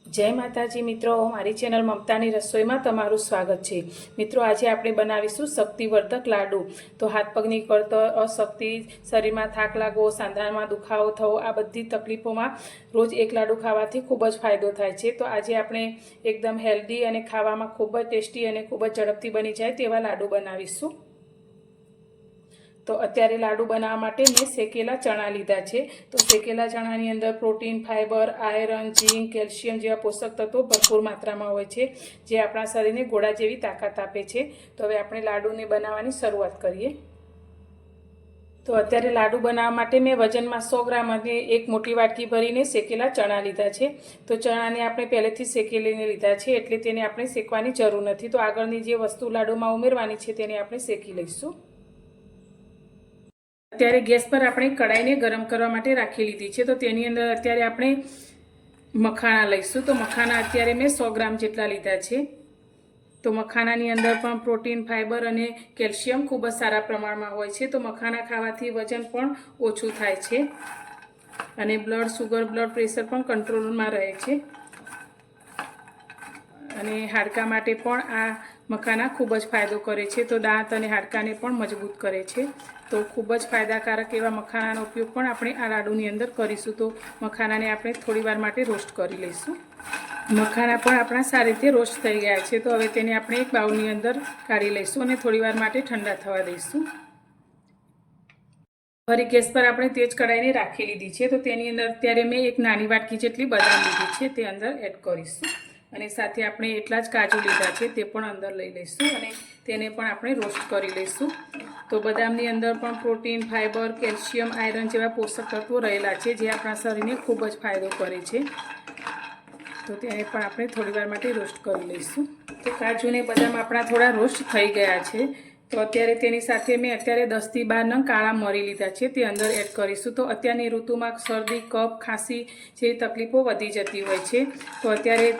जय माताजी मित्रों, मारी चेनल ममतानी रसोई में तमारुं स्वागत है। मित्रों, आज आपणे बनावीशुं शक्तिवर्धक लाडू। तो हाथ पगनी करतो अशक्ति, शरीर में थाक लागवो, सांधा में दुखावो थवो, आ बधी तकलीफों में रोज एक लाडू खावाथी खूब ज फायदो थाय छे। तो आज आपणे एकदम हेल्दी अने खावामां खूब ज टेस्टी अने खूब ज झड़पथी बनी जाय तेवा लाडू बनावीशुं। तो अत्यारे लाडू बनावा माटे मैं शेकेला चना लीधा है। तो शेकेला चनानी अंदर protein, fibre, iron, zinc, calcium जेवा पोषक तत्वों भरपूर मात्रा में होय छे, जे आपणा शरीरने गोळा जेवी ताकत आपे छे। तो हवे आपणे लाडूने बनाववानी शरूआत करीए। तो अत्यारे लाडू बनावा माटे मैं वजन में 100 ग्राम अने एक मोटी वाटकी भरीने शेकेला चना लीधा है। तो चनाने आपणे पहेलेथी शेकेलीने लीधा है, एटले तेने आपणे शेकवानी जरूर नथी। तो आगळनी जे वस्तु लाडूमां उमेरवानी छे तेने आपणे शेकी लईशुं। अत्यारे गैस पर आपणे कढ़ाईने गरम करवा माटे राखी लीधी है। तो तेनी अंदर अत्यारे आपणे मखाना लईशुं। तो मखाना अत्यारे मैं 100 ग्राम जेटला लीधा है। तो मखानानी अंदर पण प्रोटीन, फाइबर अने कैल्शियम खूब ज सारा प्रमाणमां होय छे। तो मखाना खावाथी वजन पण ओछुं थाय छे अने ब्लड शुगर, ब्लड प्रेशर पण कंट्रोलमां रहे छे अने हाडका माटे पण आ मखाना खूब ज फायदो करे छे। तो दांत अने हाडकाने पण मजबूत करे छे। तो खूब ज फायदाकारक एवा मखानानो उपयोग पण आपणे आ लाडूनी अंदर करीशुं। तो मखानाने आपणे थोड़ीवार माटे रोस्ट करी लईशुं। मखाना पण आपणा सारी रीते रोस्ट थई गया छे। तो हवे तेने आपणे एक बाउलनी अंदर काढी लईशुं अने थोड़ीवार माटे ठंडा थवा दईशुं। फरी गैस पर आपणे तेज कढ़ाईने राखी लीधी है। तो तेनी अंदर अत्यारे मैं एक नानी वाटकी जेटली बदाम लीधी है, ते अंदर एड करीशुं अने साथे आपणे एटला ज काजू लीधा है, ते पण अंदर लई लईशुं अने तेने पण आपणे रोस्ट करी लईशुं। तो बदामनी अंदर पण प्रोटीन, फाइबर, कैल्शियम, आयरन जेवा पोषक तत्वों रहेला छे, जे आपणा शरीरने खूब ज फायदो करे छे। तो तेने पण आपणे थोड़ीवार माटे रोस्ट करी लईशुं। तो काजू ने बदाम आपणा थोड़ा रोस्ट थई गया छे। तो अत्यारे तेनी साथे मैं अत्यारे 10 થી 12 नंग काळा मरी लीधा है, ते अंदर एड करीशुं। तो अत्यारनी ऋतुमां शरदी, कफ, खांसी जेवी तकलीफों वधी जती होय छे। तो अत्यारे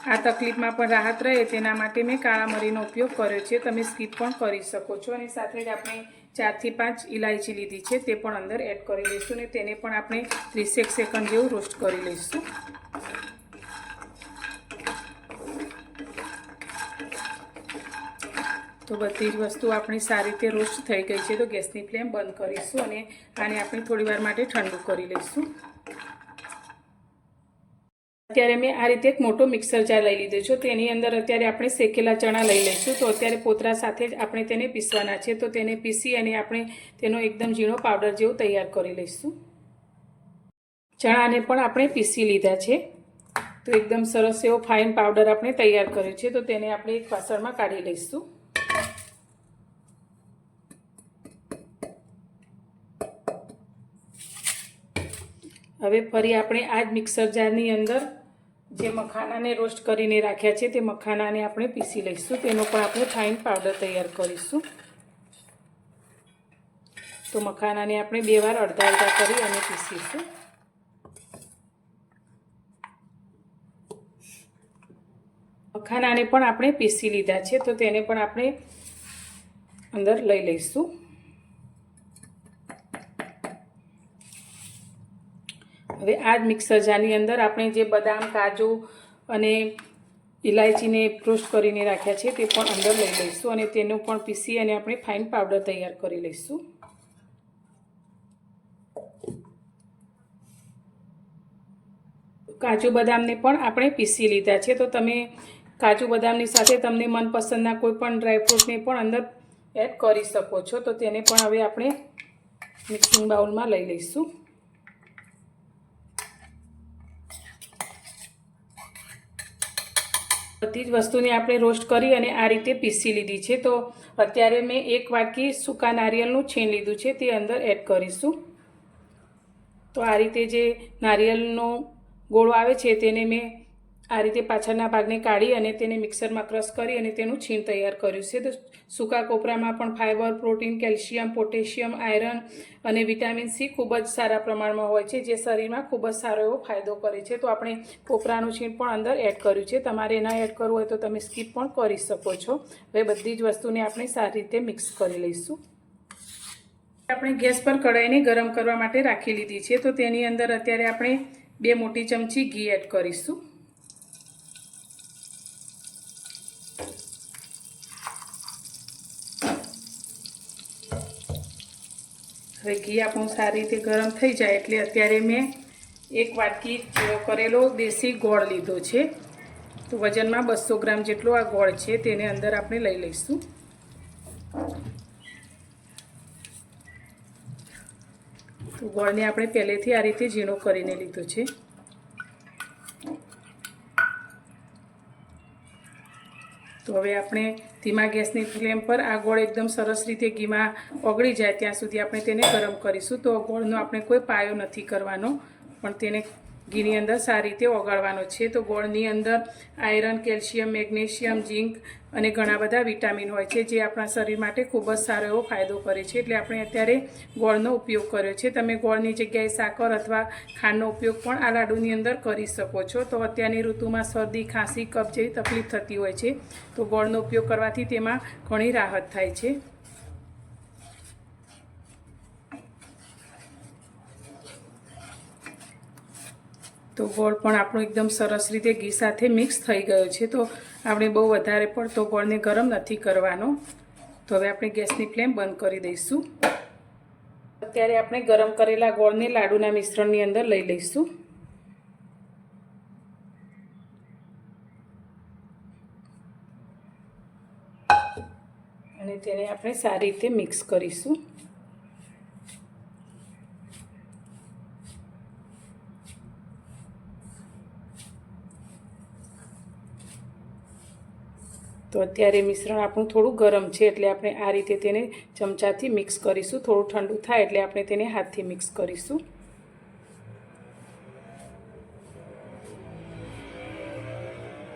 आ तकलीफमां पण राहत रहे तेना माटे मैं काळा मरीनो उपयोग कर्यो छे। तमे स्कीप पण करी शको छो। अने साथे ज आपणे 4 થી 5 इलायची लीधी है, ते पण अंदर एड करी लईशुं अने तेने पण आपणे 30 सेकंड जेवुं रोस्ट करी लईशुं। तो बधी ज वस्तु आपणी सारी रीते रोस्ट थई गई है। तो गैसनी फ्लेम बंद करीशुं अने आने आपणे थोड़ीवार माटे ठंडू करी लईशुं। अत्यारे मैं आ रीते एक मोटो मिक्सर जार लई लीधो छे। तेनी अंदर अत्यारे आपणे शेकेला चना लई लईशुं। तो अत्यारे पोतरा साथे ज आपणे तेने पीसवाना छे। तो तेने पीसी अने आपणे तेनो एकदम झीणो पाउडर जेवो तैयार करी लईशुं। चनाने पण आपणे पीसी लीधा छे। तो एकदम सरस एवो फाइन पाउडर आपणे तैयार कर्यो छे। तो तेने आपणे एक वासणमां काढी लईशुं। हवे फरी आपणे आ ज मिक्सर जारनी अंदर जे मखानाने रोस्ट करीने राख्या छे ते मखानाने आपणे पीसी लईशुं। तेनो पण आपणे फाइन पाउडर तैयार करीशुं। तो मखानाने आपणे 2 વાર अडधा अडधा करी अने पीसीशुं। मखानाने पण आपणे पीसी लीधा छे। तो तेने पण आपणे अंदर लई लईशुं। हवे आ ज मिक्सर जारनी अंदर आपणे जे बदाम, काजू अने इलायचीने रोस्ट करीने राख्या छे ते पण अंदर लई लईशुं अने तेनो पण पीसी अने आपणे फाइन पाउडर तैयार करी लईशुं। काजू बदामने पण आपणे पीसी लीधा छे। तो तमे काजू बदामनी साथे तमने मनपसंदना कोईपण ड्रायफ्रूटने पण अंदर एड करी शको छो। तो तेने पण हवे आपणे मिक्सिंग बाउलमां लई लईशुं। बधी ज वस्तुने आपणे रोस्ट करी अने आ रीते पीसी लीधी छे। तो अत्यारे मैं 1 वाटकी सूका नारिયેળનું छीण लीधुं छे, ते अंदर एड करीशुं। तो आ रीते जे नारिયેળનો गोळो आवे छे तेने मैं आ रीते पाछळना भागने काढी अने तेने मिक्सरमां क्रश करी अने तेनुं छीण तैयार कर्युं छे। तो सूका कोपरामां पण fibre, protein, calcium, potassium, iron अने विटामिन सी खूब ज सारा प्रमाणमां होय छे, जे शरीरमां खूब ज सारो एवो फायदो करे छे। तो आपणे कोपरानुं छीण पण अंदर एड कर्युं छे। तमारे न एड करवुं होय तो तमे स्कीप पण करी शको छो। हवे बधी ज वस्तुने आपणे सारी रीते मिक्स करी लईशुं। આપણે ગેસ પર કઢાઈને ગરમ કરવા માટે રાખી લીધી છે। તો તેની અંદર અત્યારે આપણે 2 મોટી ચમચી ઘી એડ કરીશું। હવે ઘી આપણું સારી રીતે ગરમ થઈ જાય એટલે અત્યારે મેં 1 વાટકી કરેલો દેશી ગોળ લીધો છે. તો વજનમાં 200 ગ્રામ જેટલો આ ગોળ છે તેને અંદર આપણે લઈ લઈશું. તો ગોળને આપણે પહેલેથી આ રીતે ઝીણો કરીને લીધો છે. તો હવે આપણે ધીમા ગેસની ફ્લેમ પર આ ગોળ એકદમ સરસ રીતે ઘીમાં ઓગળી જાય ત્યાં સુધી આપણે તેને ગરમ કરીશું. તો ગોળનો આપણે કોઈ પાયો નથી કરવાનો, પણ તેને ઘીની અંદર સારી રીતે ઓગાળવાનો છે. તો ગોળની અંદર આયરન, કેલ્શિયમ, મેગ્નેશિયમ, ઝીંક અને ઘણા બધા વિટામિન હોય છે, જે આપણા શરીર માટે ખૂબ જ સારો એવો ફાયદો કરે છે. એટલે આપણે અત્યારે ગોળનો ઉપયોગ કર્યો છે. તમે ગોળની જગ્યાએ સાકર અથવા ખાંડનો ઉપયોગ પણ આ લાડુની અંદર કરી શકો છો. તો અત્યારની ઋતુમાં શરદી, ખાંસી, કફ જેવી તકલીફ થતી હોય છે, તો ગોળનો ઉપયોગ કરવાથી તેમાં ઘણી રાહત થાય છે. તો ગોળ પણ આપણો એકદમ સરસ રીતે ઘી સાથે મિક્સ થઈ ગયો છે. તો આપણે બહુ વધારે પડતો ગોળને ગરમ નથી કરવાનો. તો હવે આપણે ગેસની ફ્લેમ બંધ કરી દઈશું. અત્યારે આપણે ગરમ કરેલા ગોળને લાડુના મિશ્રણની અંદર લઈ લઈશું. અને તેને આપણે સારી રીતે મિક્સ કરીશું. તો અત્યારે મિશ્રણ આપણું થોડું ગરમ છે, એટલે આપણે આ રીતે તેને ચમચાથી મિક્સ કરીશું. થોડું ઠંડુ થાય એટલે આપણે તેને હાથથી મિક્સ કરીશું.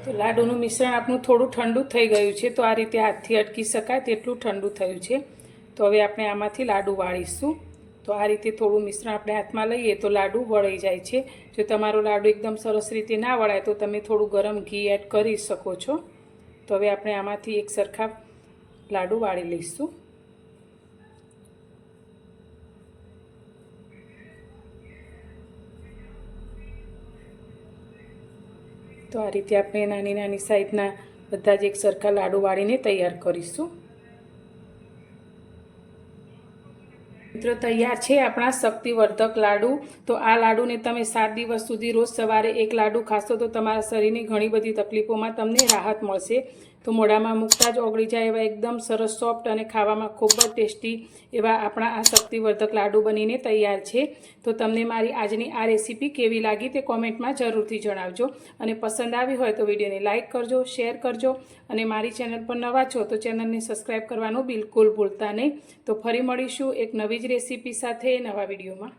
તો લાડુનું મિશ્રણ આપણું થોડું ઠંડુ થઈ ગયું છે. તો આ રીતે હાથથી અટકી શકાય તેટલું ઠંડુ થયું છે. તો હવે આપણે આમાંથી લાડુ વાળીશું. તો આ રીતે થોડું મિશ્રણ આપણે હાથમાં લઈએ તો લાડુ વળાઈ જાય છે. જો તમારો લાડુ એકદમ સરસ રીતે ના વળાય તો તમે થોડું ગરમ ઘી એડ કરી શકો છો. તો હવે આપણે આમાંથી એક સરખા લાડુ વાળી લઈશું. તો આ રીતે આપણે નાની નાની સાઈઝના બધા જ એક સરખા લાડુ વાળીને તૈયાર કરીશું. મિત્રો તૈયાર છે આપણા શક્તિવર્ધક લાડુ. તો આ લાડુને તમે 7 દિવસ સુધી રોજ સવારે એક લાડુ ખાશો તો તમારા શરીરની ઘણી બધી તકલીફોમાં તમને રાહત મળશે. તો મોઢામાં મૂકતા જ ઓગળી જાય એવા એકદમ સરસ સોફ્ટ અને ખાવામાં ખૂબ જ ટેસ્ટી એવા આપણા આ શક્તિવર્ધક લાડુ બનીને તૈયાર છે. તો તમને મારી આજની આ રેસીપી કેવી લાગી તે કોમેન્ટમાં જરૂરથી જણાવજો. અને પસંદ આવી હોય તો વિડીયોને લાઇક કરજો, શેર કરજો. અને મારી ચેનલ પર નવા છો તો ચેનલને સબસ્ક્રાઈબ કરવાનું બિલકુલ ભૂલતા નહીં. તો ફરી મળીશું એક નવી જ રેસીપી સાથે નવા વિડીયોમાં.